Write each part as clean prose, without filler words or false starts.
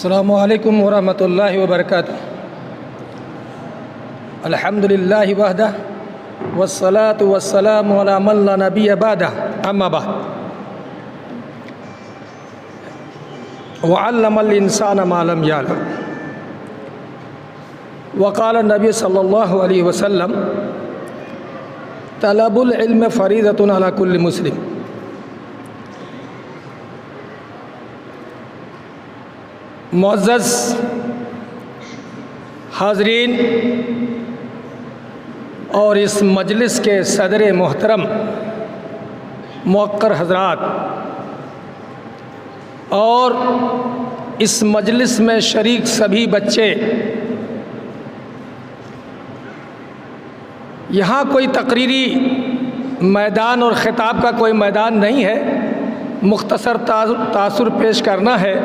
السلام علیکم ورحمۃ اللہ وبرکاتہ۔ الحمدللہ وحدہ والصلاة والسلام علی من لا نبی بعدہ، اما بعد۔ وعلم الانسان ما لم یعلم، وقال النبی صلی اللہ علیہ وسلم طلب العلم فریضۃ علی کل مسلم۔ معزز حاضرین اور اس مجلس کے صدر محترم موقر حضرات اور اس مجلس میں شریک سبھی بچے، یہاں کوئی تقریری میدان اور خطاب کا کوئی میدان نہیں ہے، مختصر تاثر پیش کرنا ہے۔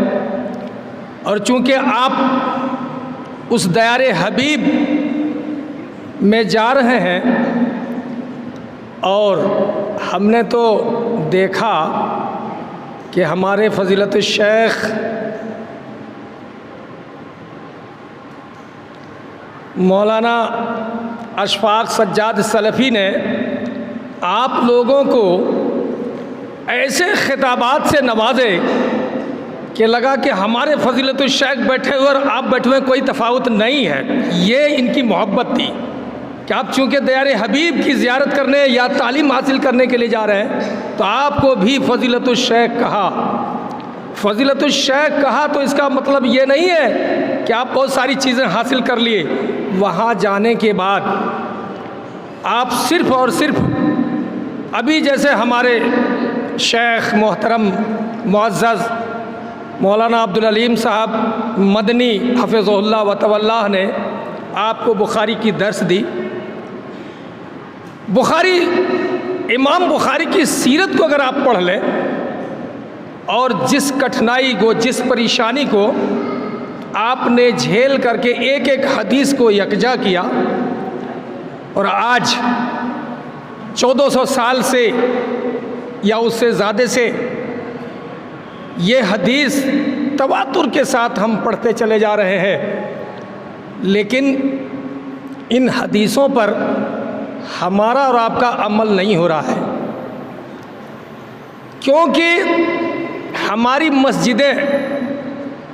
اور چونکہ آپ اس دیار حبیب میں جا رہے ہیں اور ہم نے تو دیکھا کہ ہمارے فضیلت الشیخ مولانا اشفاق سجاد سلفی نے آپ لوگوں کو ایسے خطابات سے نوازے کہ لگا کہ ہمارے فضیلت الشیخ بیٹھے ہوئے اور آپ بیٹھے ہوئے کوئی تفاوت نہیں ہے۔ یہ ان کی محبت تھی کہ آپ چونکہ دیار حبیب کی زیارت کرنے یا تعلیم حاصل کرنے کے لیے جا رہے ہیں تو آپ کو بھی فضیلت الشیخ کہا۔ فضیلت الشیخ کہا تو اس کا مطلب یہ نہیں ہے کہ آپ بہت ساری چیزیں حاصل کر لیے۔ وہاں جانے کے بعد آپ صرف اور صرف ابھی جیسے ہمارے شیخ محترم معزز مولانا عبدالعلیم صاحب مدنی حفظہ اللہ و تولہ نے آپ کو بخاری کی درس دی۔ بخاری، امام بخاری کی سیرت کو اگر آپ پڑھ لیں اور جس کٹھنائی کو، جس پریشانی کو آپ نے جھیل کر کے ایک ایک حدیث کو یکجا کیا، اور آج 1400 سال سے یا اس سے زیادہ سے یہ حدیث تواتر کے ساتھ ہم پڑھتے چلے جا رہے ہیں، لیکن ان حدیثوں پر ہمارا اور آپ کا عمل نہیں ہو رہا ہے، کیونکہ ہماری مسجدیں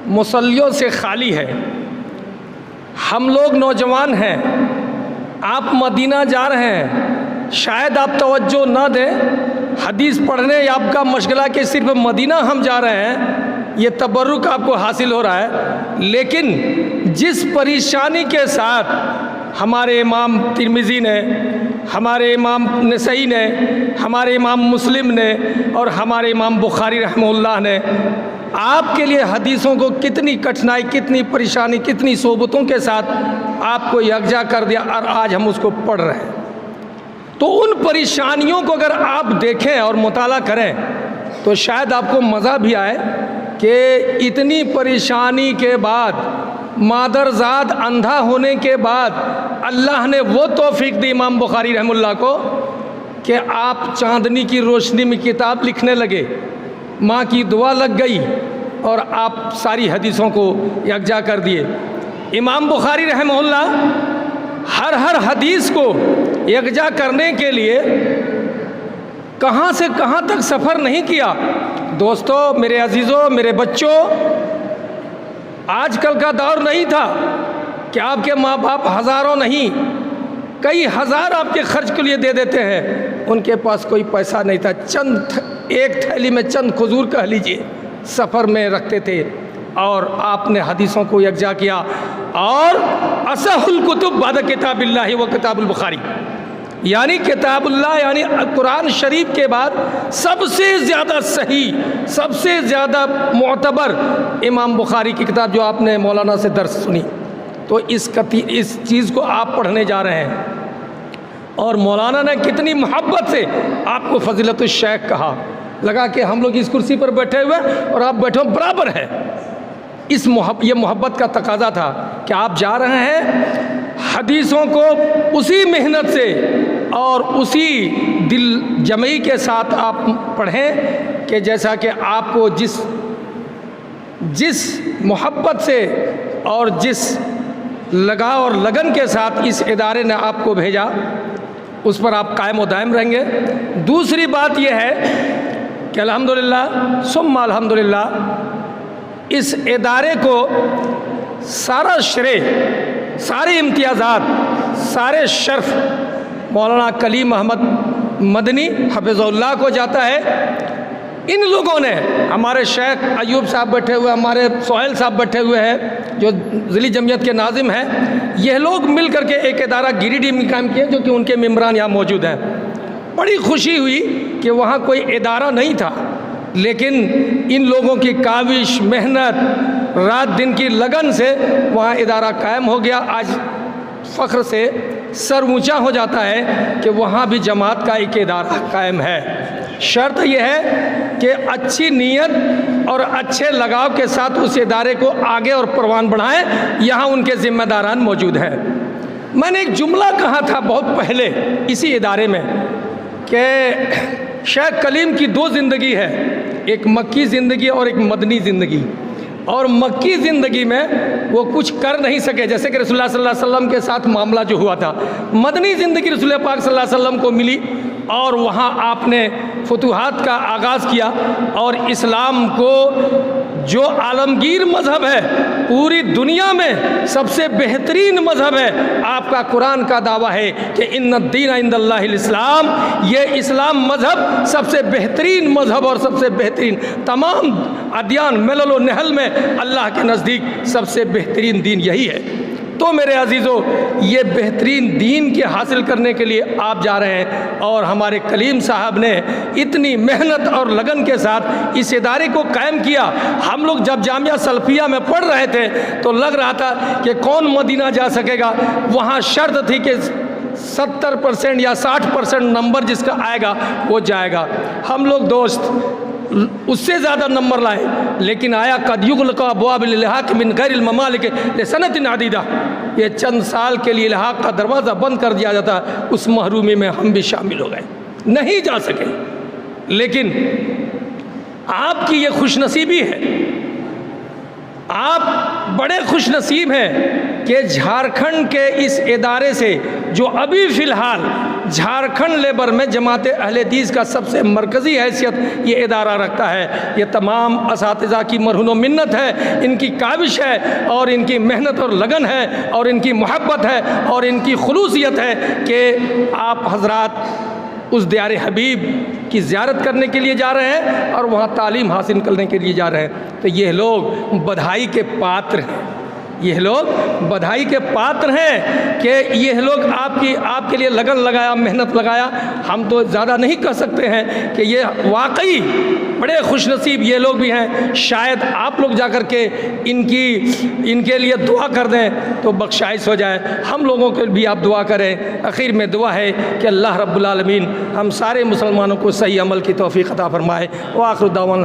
مصلیوں سے خالی ہے۔ ہم لوگ نوجوان ہیں، آپ مدینہ جا رہے ہیں، شاید آپ توجہ نہ دیں، حدیث پڑھنے یا آپ کا مشغلہ کہ صرف مدینہ ہم جا رہے ہیں، یہ تبرک آپ کو حاصل ہو رہا ہے، لیکن جس پریشانی کے ساتھ ہمارے امام ترمذی نے، ہمارے امام نسائی نے، ہمارے امام مسلم نے اور ہمارے امام بخاری رحمہ اللہ نے آپ کے لیے حدیثوں کو کتنی کٹھنائی، کتنی پریشانی، کتنی صعوبتوں کے ساتھ آپ کو یکجا کر دیا، اور آج ہم اس کو پڑھ رہے ہیں۔ تو ان پریشانیوں کو اگر آپ دیکھیں اور مطالعہ کریں تو شاید آپ کو مزہ بھی آئے کہ اتنی پریشانی کے بعد، مادرزاد اندھا ہونے کے بعد اللہ نے وہ توفیق دی امام بخاری رحمہ اللہ کو کہ آپ چاندنی کی روشنی میں کتاب لکھنے لگے، ماں کی دعا لگ گئی اور آپ ساری حدیثوں کو یکجا کر دیے۔ امام بخاری رحمہ اللہ ہر حدیث کو یکجا کرنے کے لیے کہاں سے کہاں تک سفر نہیں کیا۔ دوستو، میرے عزیزوں، میرے بچوں، آج کل کا دور نہیں تھا کہ آپ کے ماں باپ ہزاروں نہیں، کئی ہزار آپ کے خرچ کے لیے دے دیتے ہیں، ان کے پاس کوئی پیسہ نہیں تھا، چند ایک تھیلی میں چند کھجور کہہ لیجئے سفر میں رکھتے تھے، اور آپ نے حدیثوں کو یکجا کیا۔ اور اصح الکتب بعد کتاب اللہ و کتاب البخاری، یعنی کتاب اللہ یعنی قرآن شریف کے بعد سب سے زیادہ صحیح، سب سے زیادہ معتبر امام بخاری کی کتاب، جو آپ نے مولانا سے درس سنی، تو اس چیز کو آپ پڑھنے جا رہے ہیں۔ اور مولانا نے کتنی محبت سے آپ کو فضیلت الشیخ کہا، لگا کہ ہم لوگ اس کرسی پر بیٹھے ہوئے اور آپ بیٹھے ہو برابر ہے۔ یہ محبت کا تقاضا تھا کہ آپ جا رہے ہیں، حدیثوں کو اسی محنت سے اور اسی دل جمعی کے ساتھ آپ پڑھیں کہ جیسا کہ آپ کو جس محبت سے اور جس لگاؤ اور لگن کے ساتھ اس ادارے نے آپ کو بھیجا اس پر آپ قائم و دائم رہیں گے۔ دوسری بات یہ ہے کہ الحمدللہ ثم الحمدللہ اس ادارے کو سارا شرع، سارے امتیازات، سارے شرف مولانا کلیم احمد مدنی حفظہ اللہ کو جاتا ہے۔ ان لوگوں نے، ہمارے شیخ ایوب صاحب بیٹھے ہوئے، ہمارے سہیل صاحب بیٹھے ہوئے ہیں جو ضلعی جمعیت کے ناظم ہیں، یہ لوگ مل کر کے ایک ادارہ گریڈی میں قائم کیا جو کہ ان کے ممبران یہاں موجود ہیں۔ بڑی خوشی ہوئی کہ وہاں کوئی ادارہ نہیں تھا، لیکن ان لوگوں کی کاوش، محنت، رات دن کی لگن سے وہاں ادارہ قائم ہو گیا۔ آج فخر سے سر اونچا ہو جاتا ہے کہ وہاں بھی جماعت کا ایک ادارہ قائم ہے۔ شرط یہ ہے کہ اچھی نیت اور اچھے لگاؤ کے ساتھ اس ادارے کو آگے اور پروان بڑھائیں۔ یہاں ان کے ذمہ داران موجود ہیں۔ میں نے ایک جملہ کہا تھا بہت پہلے اسی ادارے میں کہ شیخ کلیم کی دو زندگی ہے، ایک مکی زندگی اور ایک مدنی زندگی۔ اور مکی زندگی میں وہ کچھ کر نہیں سکے، جیسے کہ رسول اللہ صلی اللہ علیہ وسلم کے ساتھ معاملہ جو ہوا تھا۔ مدنی زندگی رسول پاک صلی اللہ علیہ وسلم کو ملی اور وہاں آپ نے فتوحات کا آغاز کیا، اور اسلام کو جو عالمگیر مذہب ہے، پوری دنیا میں سب سے بہترین مذہب ہے، آپ کا قرآن کا دعویٰ ہے کہ ان الدین عند اللہ الاسلام، یہ اسلام مذہب سب سے بہترین مذہب اور سب سے بہترین، تمام ادیان ملل و نحل میں اللہ کے نزدیک سب سے بہترین دین یہی ہے۔ تو میرے عزیزو، یہ بہترین دین کے حاصل کرنے کے لیے آپ جا رہے ہیں، اور ہمارے کلیم صاحب نے اتنی محنت اور لگن کے ساتھ اس ادارے کو قائم کیا۔ ہم لوگ جب جامعہ سلفیہ میں پڑھ رہے تھے تو لگ رہا تھا کہ کون مدینہ جا سکے گا، وہاں شرط تھی کہ 70% یا 60% نمبر جس کا آئے گا وہ جائے گا۔ ہم لوگ دوست اس سے زیادہ نمبر لائے، لیکن آیا قد یغلق ابواب الالحاق من غیر الممالک لسنۃ عدیدہ، یہ چند سال کے لیے الحاق کا دروازہ بند کر دیا جاتا، اس محرومی میں ہم بھی شامل ہو گئے، نہیں جا سکے۔ لیکن آپ کی یہ خوش نصیبی ہے، آپ بڑے خوش نصیب ہیں کہ جھارکھنڈ کے اس ادارے سے، جو ابھی فی الحال جھارکھنڈ لیبر میں جماعت اہل حدیث کا سب سے مرکزی حیثیت یہ ادارہ رکھتا ہے، یہ تمام اساتذہ کی مرہون و منت ہے، ان کی کاوش ہے، اور ان کی محنت اور لگن ہے، اور ان کی محبت ہے، اور ان کی خلوصیت ہے کہ آپ حضرات اس دیار حبیب کی زیارت کرنے کے لیے جا رہے ہیں اور وہاں تعلیم حاصل کرنے کے لیے جا رہے ہیں۔ تو یہ لوگ بدھائی کے پاتر ہیں، یہ لوگ بدھائی کے پاتر ہیں کہ یہ لوگ آپ کے لیے لگن لگایا، محنت لگایا۔ ہم تو زیادہ نہیں کہہ سکتے ہیں کہ یہ واقعی بڑے خوش نصیب یہ لوگ بھی ہیں۔ شاید آپ لوگ جا کر کے ان کے لیے دعا کر دیں تو بخشائش ہو جائے، ہم لوگوں کے بھی آپ دعا کریں۔ اخیر میں دعا ہے کہ اللہ رب العالمین ہم سارے مسلمانوں کو صحیح عمل کی توفیق عطا فرمائے۔ وآخر دعوانا